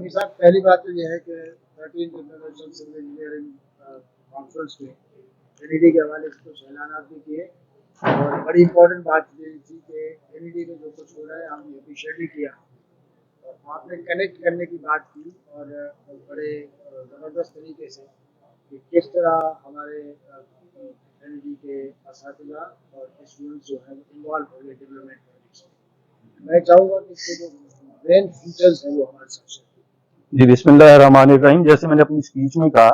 P साहब, पहली बात तो यह है कि 13th international civil engineering conference में एनईडी के हवाले से कुछ ऐलानात भी किए और बड़ी इंपॉर्टेंट बात ये थी कि एनईडी में जो कुछ हो रहा है हमने अप्रिशिएट भी किया और आपने कनेक्ट करने की बात की और बड़े ज़बरदस्त तरीके से कि किस तरह हमारे एनईडी के असातिज़ा और स्टूडेंट्स जो है इन्वॉल्व हो गए डेवलपमेंट प्रोजेक्ट्स में। मैं चाहूँगा कि इसके जो मेन फीचर्स हैं वो हमारे साथ जी, बिस्मिल्लाहिर्रहमानिर्रहीम। जैसे मैंने अपनी स्पीच में कहा,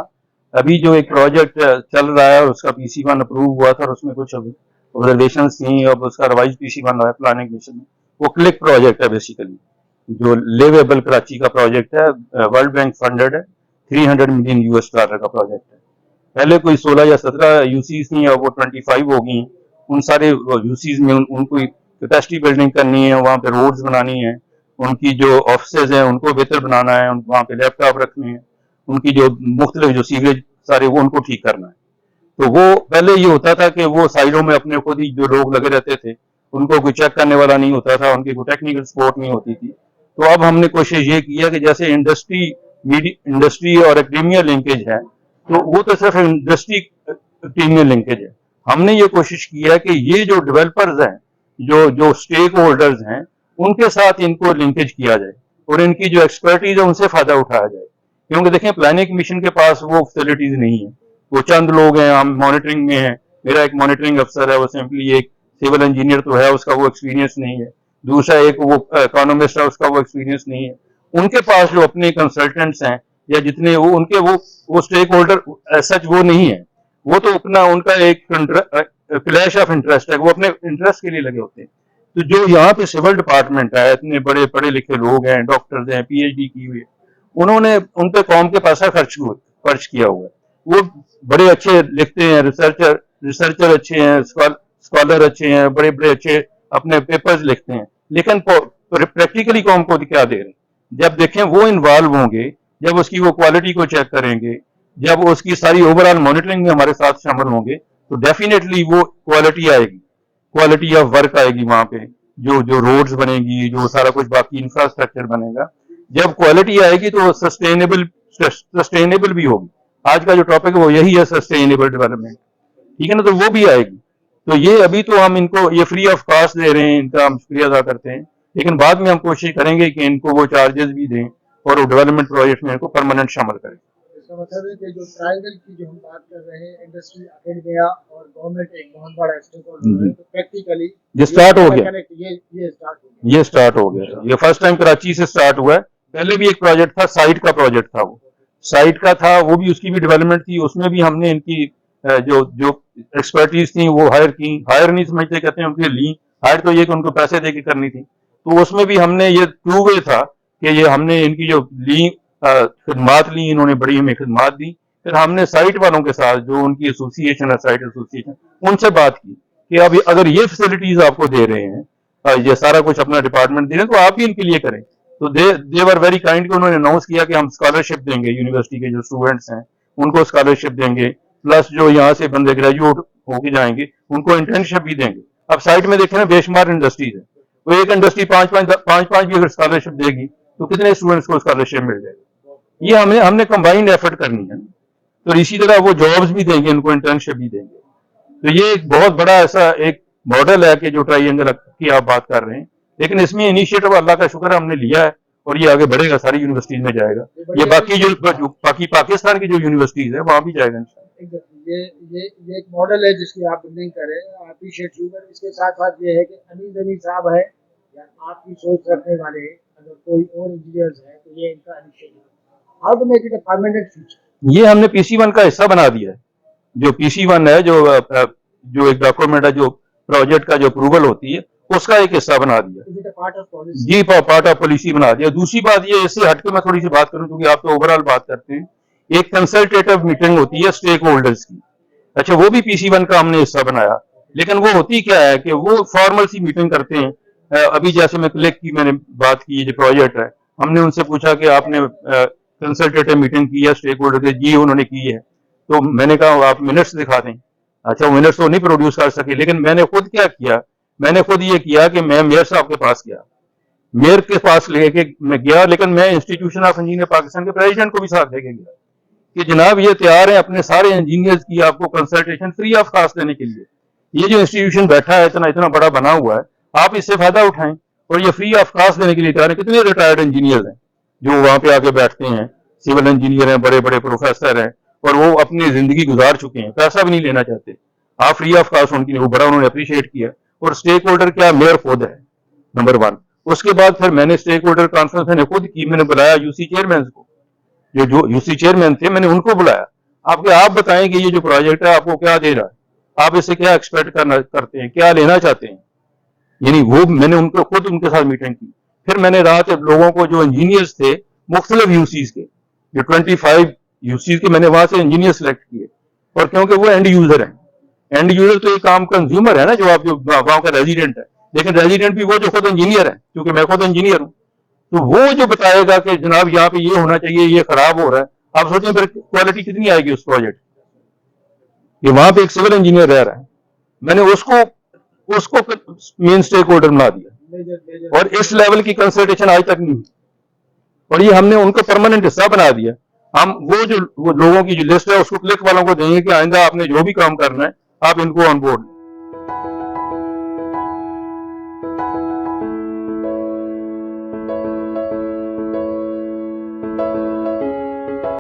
अभी जो एक प्रोजेक्ट चल रहा है और उसका PC1 अप्रूव हुआ था और उसमें कुछ ऑब्जर्वेशंस थी, अब उसका रिवाइज PC1 हुआ है प्लानिंग मिशन में। वो क्लिक प्रोजेक्ट है बेसिकली, जो लिवेबल कराची का प्रोजेक्ट है, वर्ल्ड बैंक फंडेड है, $300 मिलियन का प्रोजेक्ट है। पहले कोई 16 या 17 यूसीज थी, अब वो 25 हो गई। उन सारे यूसीज में उनको कैपेसिटी बिल्डिंग करनी है, वहाँ पे रोड्स बनानी है, उनकी जो ऑफिसेज हैं उनको बेहतर बनाना है, वहाँ पे लैपटॉप रखने हैं, उनकी जो मुख्तलिफ जो सीवरेज सारे वो उनको ठीक करना है। तो वो पहले ये होता था कि वो साइडों में अपने खुद ही जो लोग लगे रहते थे, उनको कोई चेक करने वाला नहीं होता था, उनकी कोई टेक्निकल सपोर्ट नहीं होती थी। तो अब हमने कोशिश ये की है कि जैसे इंडस्ट्री और एकेडमिया लिंकेज है, तो वो तो सिर्फ इंडस्ट्री एकेडमिया लिंकेज है। हमने ये कोशिश की है कि ये जो डेवलपर्स हैं, जो जो स्टेक होल्डर्स हैं, उनके साथ इनको लिंकेज किया जाए और इनकी जो एक्सपर्टीज है उनसे फायदा उठाया जाए। क्योंकि देखें, प्लानिंग मिशन के पास वो फैसिलिटीज नहीं है, वो चंद लोग हैं, हम मॉनिटरिंग में हैं, मेरा एक मॉनिटरिंग अफसर है, वो सिंपली एक सिविल इंजीनियर तो है, उसका वो एक्सपीरियंस नहीं है। दूसरा एक वो इकोनॉमिस्ट है, उसका वो एक्सपीरियंस नहीं है। उनके पास जो अपने कंसल्टेंट्स हैं या जितने वो उनके वो स्टेक होल्डर सच वो नहीं है, वो तो अपना उनका एक क्लैश ऑफ इंटरेस्ट है, वो अपने इंटरेस्ट के लिए लगे होते हैं। तो जो यहाँ पे सिविल डिपार्टमेंट है, इतने बड़े पढ़े लिखे लोग हैं, डॉक्टर्स हैं, PhD की हुए, उन्होंने उन पे कौम के पैसा खर्च किया हुआ है। वो बड़े अच्छे लिखते हैं, रिसर्चर अच्छे हैं, स्कॉलर अच्छे हैं, बड़े बड़े अच्छे अपने पेपर्स लिखते हैं, लेकिन प्रैक्टिकली कौम को क्या दे रहे हैं? जब देखें वो इन्वॉल्व होंगे, जब उसकी वो क्वालिटी को चेक करेंगे, जब उसकी सारी ओवरऑल मॉनिटरिंग में हमारे साथ शामिल होंगे, तो डेफिनेटली वो क्वालिटी आएगी, क्वालिटी ऑफ वर्क आएगी। वहां पे जो जो रोड्स बनेगी, जो सारा कुछ बाकी इंफ्रास्ट्रक्चर बनेगा, जब क्वालिटी आएगी तो सस्टेनेबल भी होगी। आज का जो टॉपिक है वो यही है, सस्टेनेबल डेवलपमेंट, ठीक है ना? तो वो भी आएगी। तो ये अभी तो हम इनको ये फ्री ऑफ कॉस्ट दे रहे हैं, इनका हम शुक्रिया अदा करते हैं, लेकिन बाद में हम कोशिश करेंगे कि इनको वो चार्जेस भी दें और वो डेवलपमेंट प्रोजेक्ट में इनको परमानेंट शामिल करें। इसका मतलब है कि जो ट्रायंगल की जो हम बात कर रहे हैं, इंडस्ट्री, एकेडमिया और गवर्नमेंट एक बहुत बड़ा स्टेक होल्डर है, तो प्रैक्टिकली ये स्टार्ट हो गया, ये स्टार्ट हो गया। ये फर्स्ट टाइम कराची से स्टार्ट हुआ है। पहले भी एक प्रोजेक्ट था, साइट का प्रोजेक्ट था, वो साइट का था, वो भी उसकी भी डेवलपमेंट थी, उसमें भी हमने इनकी जो जो एक्सपर्टीज थी वो हायर नहीं समझते, कहते हैं उनके ली हायर, तो ये कि उनको पैसे दे के करनी थी। तो उसमें भी हमने ये टू वे था कि ये हमने इनकी जो ली खिदमात ली, इन्होंने बड़ी हमें खिदमात दी। फिर हमने साइट वालों के साथ, जो उनकी एसोसिएशन है, साइट एसोसिएशन, उनसे बात की कि अब अगर ये फैसिलिटीज आपको दे रहे हैं, ये सारा कुछ अपना डिपार्टमेंट दे रहे हैं, तो आप भी इनके लिए करें। तो दे वर वेरी काइंड कि उन्होंने अनाउंस किया कि हम स्कॉलरशिप देंगे, यूनिवर्सिटी के जो स्टूडेंट्स हैं उनको स्कॉलरशिप देंगे, प्लस जो यहाँ से बंदे ग्रेजुएट होके जाएंगे उनको इंटर्नशिप भी देंगे। अब साइट में देखें ना, बेशुमार इंडस्ट्रीज है, तो एक इंडस्ट्री पांच भी अगर स्कॉलरशिप देगी तो कितने स्टूडेंट्स को स्कॉलरशिप मिल जाएगी? ये हमने कंबाइंड एफर्ट करनी है। तो इसी तरह वो जॉब्स भी देंगे, उनको इंटर्नशिप भी देंगे। तो ये एक बहुत बड़ा ऐसा एक मॉडल है कि जो ट्राइएंगल की आप बात कर रहे हैं, लेकिन इसमें इनिशिएटिव अल्लाह का शुक्र है हमने लिया है और ये आगे बढ़ेगा, सारी यूनिवर्सिटीज में जाएगा। ये बाकी पाकिस्तान की जो यूनिवर्सिटीज है वहां भी जाएगा इंशाल्लाह। ये एक मॉडल है जिसकी आप बिल्डिंग करें, अप्रिशिएट यू। इसके साथ साथ ये है कि अमीन साहब है या आपकी सोच रखने वाले अगर कोई और इंजीनियर्स हैं, तो ये इनका initiative, how to make it a permanent future. ये हमने PC1 का हिस्सा बना दिया है। जो PC1 है, जो एक डॉक्यूमेंट है, जो प्रोजेक्ट का जो अप्रूवल होती है, उसका एक हिस्सा बना दिया जी, पार्ट ऑफ पॉलिसी बना दिया। दूसरी बात ये, इससे हटके मैं थोड़ी सी बात करूं क्योंकि आप तो ओवरऑल बात करते हैं, एक कंसल्टेटिव मीटिंग होती है स्टेक होल्डर्स की। अच्छा, वो भी PC1 का हमने हिस्सा बनाया, लेकिन वो होती क्या है कि वो फॉर्मल सी मीटिंग करते हैं। अभी जैसे मैं क्लिक की मैंने बात की, जो प्रोजेक्ट है, हमने उनसे पूछा कि आपने कंसल्टेटिव मीटिंग की है स्टेक होल्डर के? जी उन्होंने की है। तो मैंने कहा आप मिनट्स दिखा दें। अच्छा, वो मिनट्स तो नहीं प्रोड्यूस कर सके, लेकिन मैंने खुद क्या किया, मैंने खुद ये किया कि मैं मेयर साहब के पास गया। मेयर के पास लेके मैं गया, लेकिन मैं इंस्टीट्यूशन ऑफ इंजीनियर पाकिस्तान के प्रेसिडेंट को भी साथ लेके गया कि जनाब ये तैयार है अपने सारे इंजीनियर्स की आपको कंसल्टेशन फ्री ऑफ कॉस्ट देने के लिए। ये जो इंस्टीट्यूशन बैठा है इतना इतना बड़ा बना हुआ है, आप इससे फायदा उठाएं और ये फ्री ऑफ कॉस्ट देने के लिए तैयार है। कितने रिटायर्ड इंजीनियर हैं जो वहां पे आके बैठते हैं, सिविल इंजीनियर हैं, बड़े बड़े प्रोफेसर हैं, और वो अपनी जिंदगी गुजार चुके हैं, पैसा भी नहीं लेना चाहते। आप फ्री ऑफ कॉस्ट उनके लिए, वो बड़ा उन्होंने अप्रिशिएट किया। और स्टेक होल्डर क्या, मेयर खुद है नंबर 1। उसके बाद फिर मैंने स्टेक होल्डर कॉन्फ्रेंस मैंने खुद की, मैंने बुलाया यूसी चेयरमैन को, जो यूसी चेयरमैन थे, मैंने उनको बुलाया। आप बताएं कि ये जो प्रोजेक्ट है आपको क्या दे रहा है, आप इससे क्या एक्सपेक्ट करते हैं, क्या लेना चाहते हैं। यानी वो मैंने उनको खुद उनके साथ मीटिंग की। फिर मैंने रात लोगों को, जो इंजीनियर्स थे मुख्तलिफ यूसीज के, जो 25 यूसीज के, मैंने वहां से इंजीनियर सेलेक्ट किए। और क्योंकि वो एंड यूजर हैं, एंड यूजर तो एक आम कंज्यूमर है ना, जो आप जो गाँव का रेजिडेंट है, लेकिन रेजिडेंट भी वो जो खुद इंजीनियर है, क्योंकि मैं खुद इंजीनियर हूँ। तो वो जो बताएगा कि जनाब यहाँ पे ये होना चाहिए, ये खराब हो रहा है, आप सोचें फिर क्वालिटी कितनी आएगी उस प्रोजेक्ट। ये वहां पे एक सिविल इंजीनियर रह रहा है, मैंने उसको मेन स्टेक होल्डर बना दिया, और इस लेवल की कंसल्टेशन आज तक नहीं हुई, और ये हमने उनको परमानेंट हिस्सा बना दिया। हम वो लोगों की जो लिस्ट है उसको क्लिक वालों को देंगे कि आइंदा आपने जो भी काम करना है आप इनको ऑन बोर्ड